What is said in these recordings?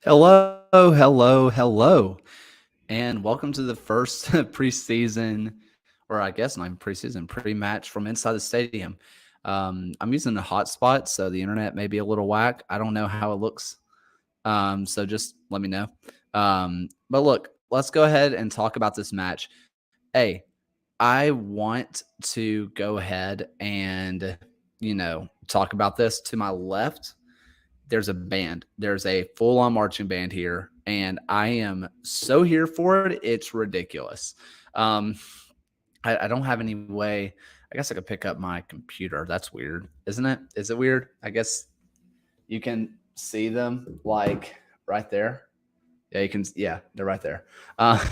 Hello, hello, hello, and welcome to the first preseason, or I guess not even preseason, pre-match from inside the stadium. I'm using a hotspot, so the internet may be a little whack. I don't know how it looks, so just let me know. But look, let's go ahead and talk about this match. Hey, I want to go ahead and talk about this. To my left, there's a band. There's a full-on marching band here, and I am so here for it. It's ridiculous. Um, I don't have any way. I guess I could pick up my computer. That's weird, isn't it? Is it weird? I guess you can see them like right there. Yeah, you can. Yeah, they're right there. Uh,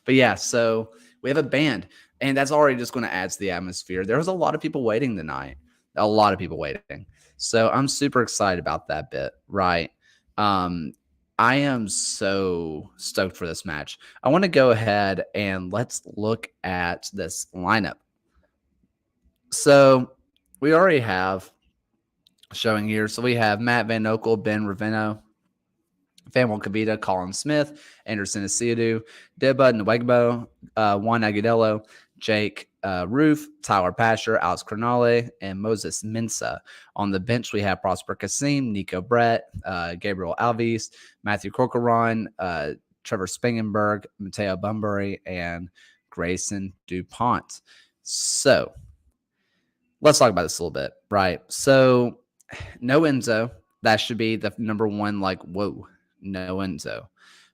but yeah, so we have a band, and that's already just going to add to the atmosphere. There was a lot of people waiting tonight. A lot of people waiting. So I'm super excited about that bit, right? Um, I am so stoked for this match. I want to go ahead and let's look at this lineup. So we already have showing here. So we have Matt Van Okel, Ben Ravino, Famuel Kavita, Colin Smith, Anderson Asiadu, Deba Nwegbo, Juan Agudelo, Jake Roof, Tyler Pasher, Alex Cronale, and Moses Mensah. On the bench, we have Prosper Kasim, Nico Brett, Gabriel Alves, Matthew Corcoran, Trevor Spangenberg, Mateo Bunbury, and Grayson DuPont. So let's talk about this a little bit, right? So no Enzo. That should be the number one, like, whoa, no Enzo.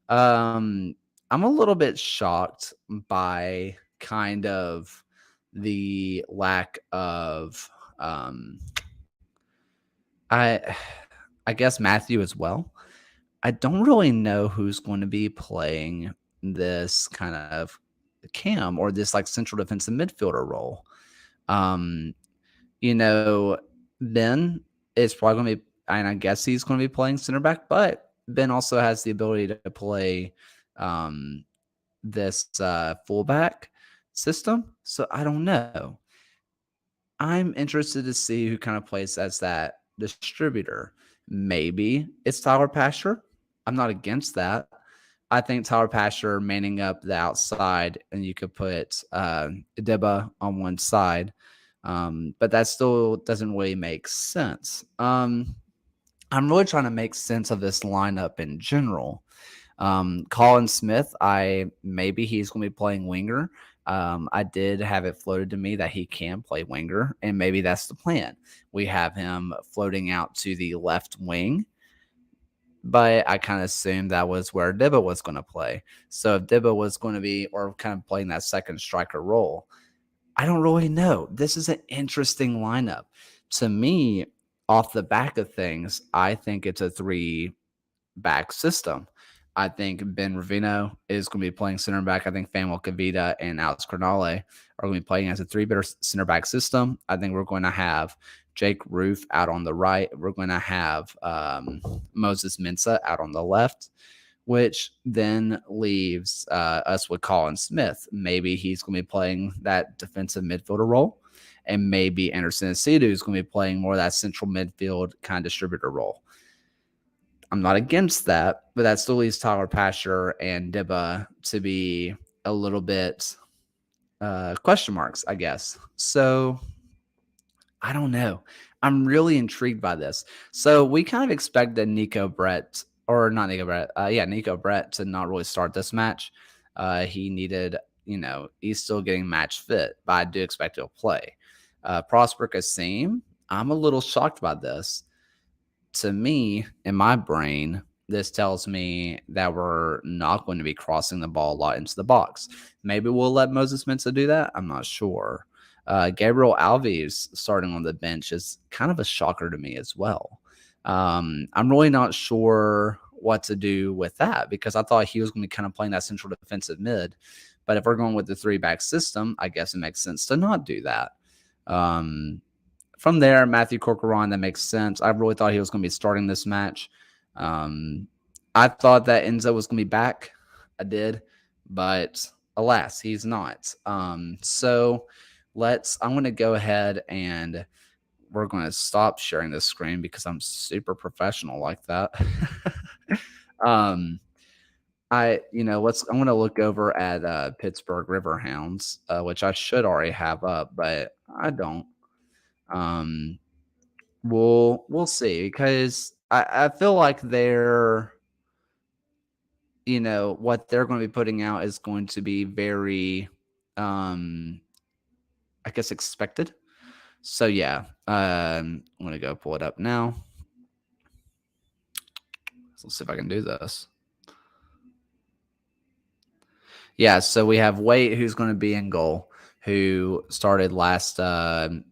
I'm a little bit shocked by kind of the lack of I I guess Matthew as well. I don't really know who's going to be playing this kind of cam or this like central defensive midfielder role. Um, Ben is probably going to be, and I guess he's going to be playing center back, but Ben also has the ability to play um, this fullback system. So I don't know. I'm interested to see who kind of plays as that distributor. Maybe it's Tyler Pasher. I'm not against that. I think Tyler Pasher manning up the outside, and you could put Deba on one side. But that still doesn't really make sense. I'm really trying to make sense of this lineup in general. Colin Smith, maybe he's going to be playing winger. I did have it floated to me that he can play winger, and maybe that's the plan. We have him floating out to the left wing, but I kind of assumed that was where Dibba was going to play. So if Dibba was going to be, or kind of playing that second striker role, I don't really know. This is an interesting lineup. To me, off the back of things, I think it's a three-back system. I think Ben Ravino is going to be playing center back. I think Famuel Kavita and Alex Cronale are going to be playing as a three-back center back system. I think we're going to have Jake Roof out on the right. We're going to have Moses Mensah out on the left, which then leaves us with Colin Smith. Maybe he's going to be playing that defensive midfielder role, and maybe Anderson Asidu is going to be playing more of that central midfield kind of distributor role. I'm not against that, but that still leaves Tyler Pasher and Dibba to be a little bit question marks, I guess. So I don't know. I'm really intrigued by this. So we kind of expected Nico Brett to not really start this match. He needed, he's still getting match fit, but I do expect he'll play. Prosper Kasim, I'm a little shocked by this. To me, in my brain, this tells me that we're not going to be crossing the ball a lot into the box. Maybe we'll let Moses Mensah do that. I'm not sure. Gabriel Alves starting on the bench is kind of a shocker to me as well. I'm really not sure what to do with that because I thought he was going to be kind of playing that central defensive mid. But if we're going with the three-back system, I guess it makes sense to not do that. From there, Matthew Corcoran, that makes sense. I really thought he was going to be starting this match. I thought that Enzo was going to be back. I did. But alas, he's not. So I'm going to go ahead and we're going to stop sharing this screen because I'm super professional like that. um, I'm gonna look over at Pittsburgh Riverhounds, which I should already have up, but I don't. Um, we'll see because I feel like what they're going to be putting out is going to be very, um, I guess, expected. So yeah, I'm gonna go pull it up now. Let's see if I can do this. Yeah, so we have Waite, who's going to be in goal, who started last for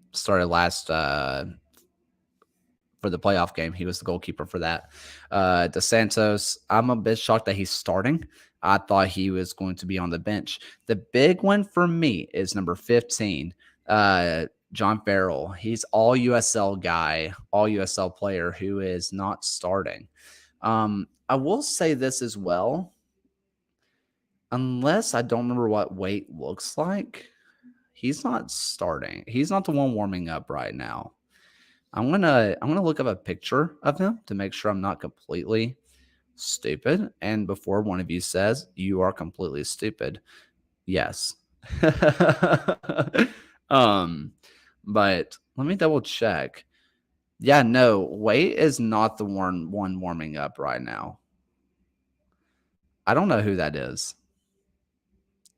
the playoff game. He was the goalkeeper for that. DeSantos, I'm a bit shocked that he's starting. I thought he was going to be on the bench. The big one for me is number 15, John Farrell. He's all USL guy, all USL player who is not starting. I will say this as well. Unless I don't remember what Waite looks like, he's not starting. He's not the one warming up right now. I'm gonna look up a picture of him to make sure I'm not completely stupid. And before one of you says you are completely stupid, yes. um, but let me double check. Yeah, no, Waite is not the one warming up right now. I don't know who that is.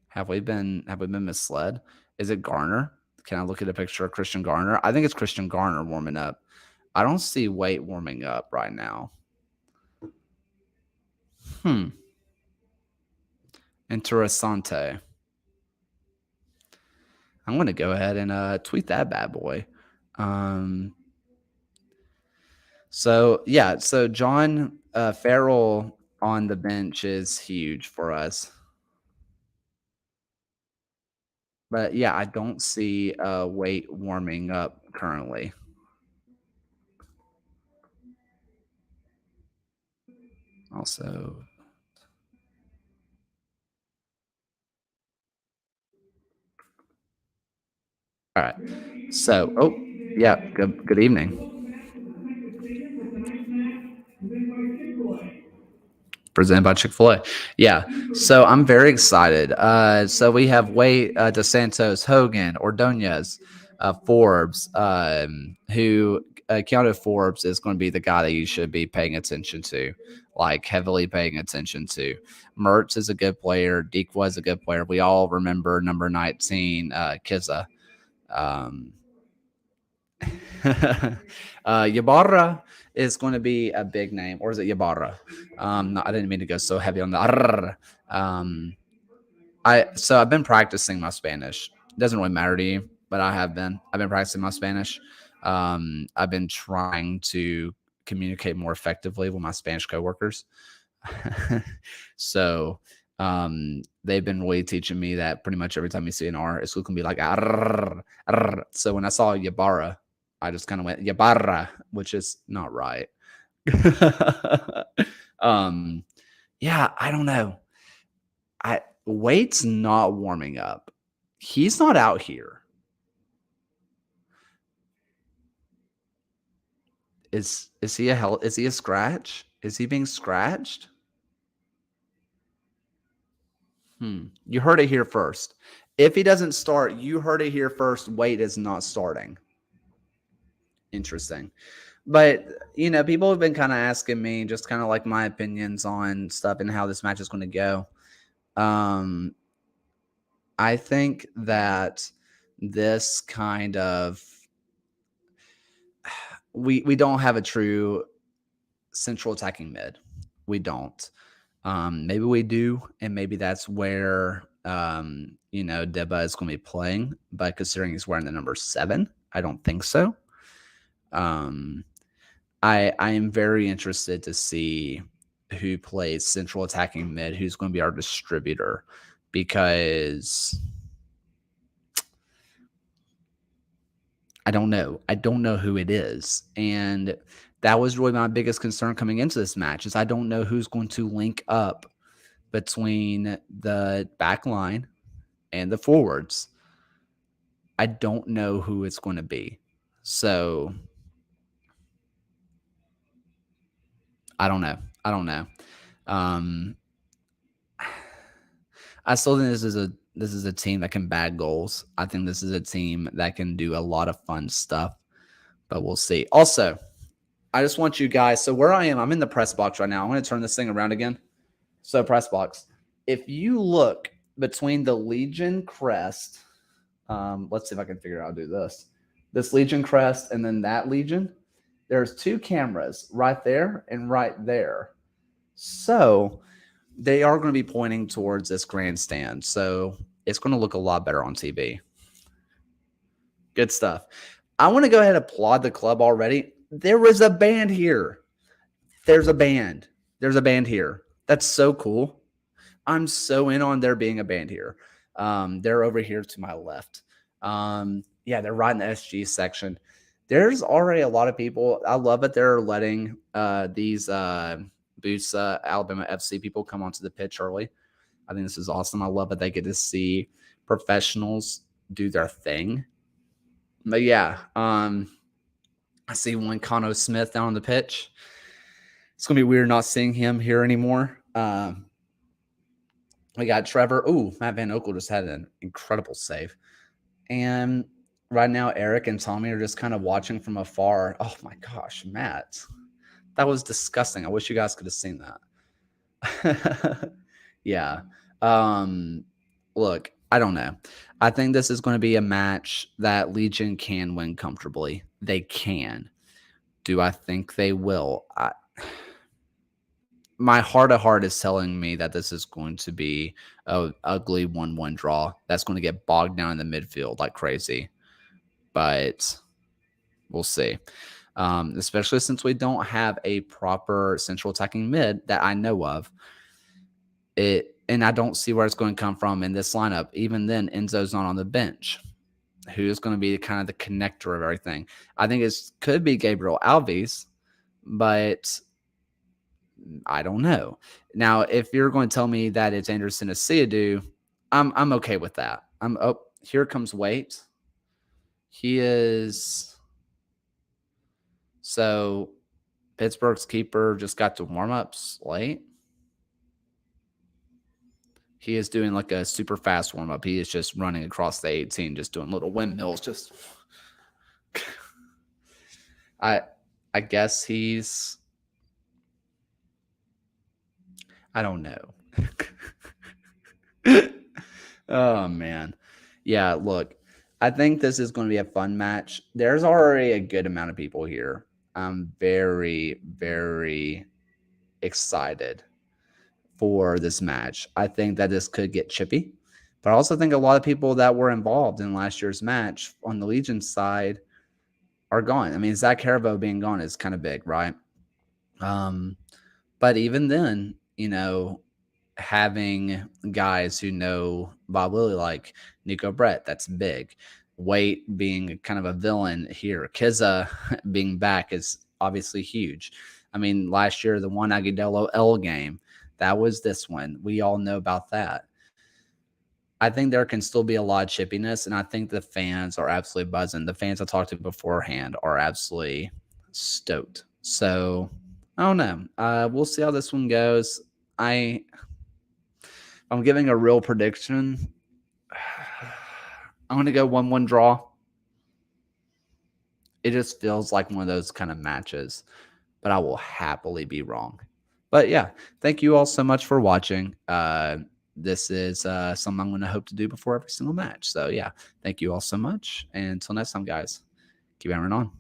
Have we been misled? Is it Garner? Can I look at a picture of Christian Garner? I think it's Christian Garner warming up. I don't see Waite warming up right now. Interessante. I'm going to go ahead and tweet that bad boy. So John Farrell on the bench is huge for us. But yeah, I don't see Waite warming up currently. Also, all right. So, yeah, good evening. Presented by Chick-fil-A. Yeah. So I'm very excited. So we have Waite, DeSantos, Hogan, Ordonez, Forbes, who counted Forbes is going to be the guy that you should be paying attention to, like heavily paying attention to. Mertz is a good player. Deke was a good player. We all remember number 19, Kizza. Ybarra is going to be a big name, or is it Ybarra? No, I didn't mean to go so heavy on the. I've been practicing my Spanish. It doesn't really matter to you, but I've been practicing my Spanish. I've been trying to communicate more effectively with my Spanish coworkers. So they've been really teaching me that pretty much every time you see an R, it's going to be like arr, arr. So when I saw Ybarra, I just kind of went Ybarra, which is not right. Yeah, I don't know. Waite's not warming up. He's not out here. Is he is he a scratch? Is he being scratched? You heard it here first. If he doesn't start, you heard it here first. Waite is not starting. Interesting. But, people have been kind of asking me just kind of like my opinions on stuff and how this match is going to go. I think that this kind of we don't have a true central attacking mid. We don't. Maybe we do, and maybe that's where Deba is going to be playing. But considering he's wearing the number 7, I don't think so. I am very interested to see who plays central attacking mid, who's going to be our distributor, because I don't know. I don't know who it is. And that was really my biggest concern coming into this match is I don't know who's going to link up between the back line and the forwards. I don't know who it's going to be. So I don't know. I still think this is a team that can bag goals. I think this is a team that can do a lot of fun stuff, but we'll see. Also, I just want you guys. So where I am, I'm in the press box right now. I'm going to turn this thing around again. So press box. If you look between the Legion crest, let's see if I can figure out how to do this. This Legion crest and then that Legion, there's two cameras right there and right there. So they are going to be pointing towards this grandstand. So it's going to look a lot better on TV. Good stuff. I want to go ahead and applaud the club already. There was a band here. There's a band. There's a band here. That's so cool. I'm so in on there being a band here. They're over here to my left. Yeah, they're right in the SG section. There's already a lot of people. I love that they're letting these Boots Alabama FC people come onto the pitch early. I think this is awesome. I love that they get to see professionals do their thing. But yeah, I see one Cano Smith down on the pitch. It's going to be weird not seeing him here anymore. We got Trevor. Ooh, Matt Van Okel just had an incredible save. And right now, Eric and Tommy are just kind of watching from afar. Oh, my gosh, Matt. That was disgusting. I wish you guys could have seen that. Yeah. Look, I don't know. I think this is going to be a match that Legion can win comfortably. They can. Do I think they will? My heart of heart is telling me that this is going to be an ugly 1-1 draw. That's going to get bogged down in the midfield like crazy. But we'll see. Especially since we don't have a proper central attacking mid that I know of. And I don't see where it's going to come from in this lineup. Even then, Enzo's not on the bench. Who's going to be kind of the connector of everything? I think it could be Gabriel Alves, but I don't know. Now, if you're going to tell me that it's Anderson Asiadu, I'm okay with that. Here comes Waite. He is so Pittsburgh's keeper just got to warm-ups late. He is doing like a super fast warm-up. He is just running across the 18, just doing little windmills. Just I guess he's I don't know. Oh, man. Yeah, look, I think this is going to be a fun match. There's already a good amount of people here. I'm very, very excited for this match. I think that this could get chippy, but I also think a lot of people that were involved in last year's match on the Legion side are gone. I mean, Zach Haribo being gone is kind of big, right? But even then, you know, having guys who know Bob Lilly like Nico Brett, that's big. Waite being kind of a villain here. Kizza being back is obviously huge. I mean, last year, the one Agudelo L game, that was this one. We all know about that. I think there can still be a lot of chippiness, and I think the fans are absolutely buzzing. The fans I talked to beforehand are absolutely stoked. So, I don't know. We'll see how this one goes. I'm giving a real prediction. I'm going to go 1-1 draw. It just feels like one of those kind of matches, but I will happily be wrong. But yeah, thank you all so much for watching. This is something I'm going to hope to do before every single match. So yeah, thank you all so much. And until next time, guys, keep hammering on.